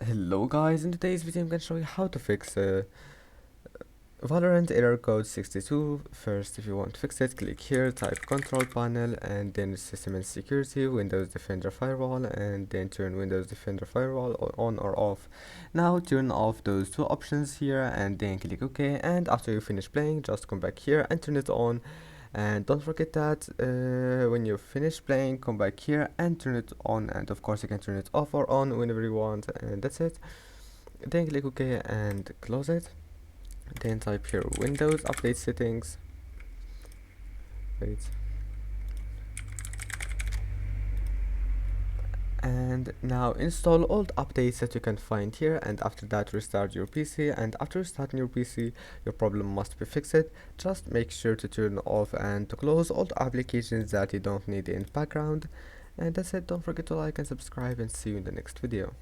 Hello guys, in today's video I'm going to show you how to fix Valorant error code 62. First, if you want to fix it, click here, type control panel and then system and security, Windows Defender Firewall, and then turn Windows Defender Firewall on or off. Now turn off those two options here and then click OK, and after you finish playing just come back here and turn it on. And don't forget that when you finish playing, come back here and turn it on, and of course you can turn it off or on whenever you want, and that's it. Then click OK and close it. Then type here Windows Update Settings. Wait. And now install all the updates that you can find here, and after that restart your PC, and after restarting your PC your problem must be fixed. Just make sure to turn off and to close all the applications that you don't need in the background, and that's it. Don't forget to like and subscribe, and see you in the next video.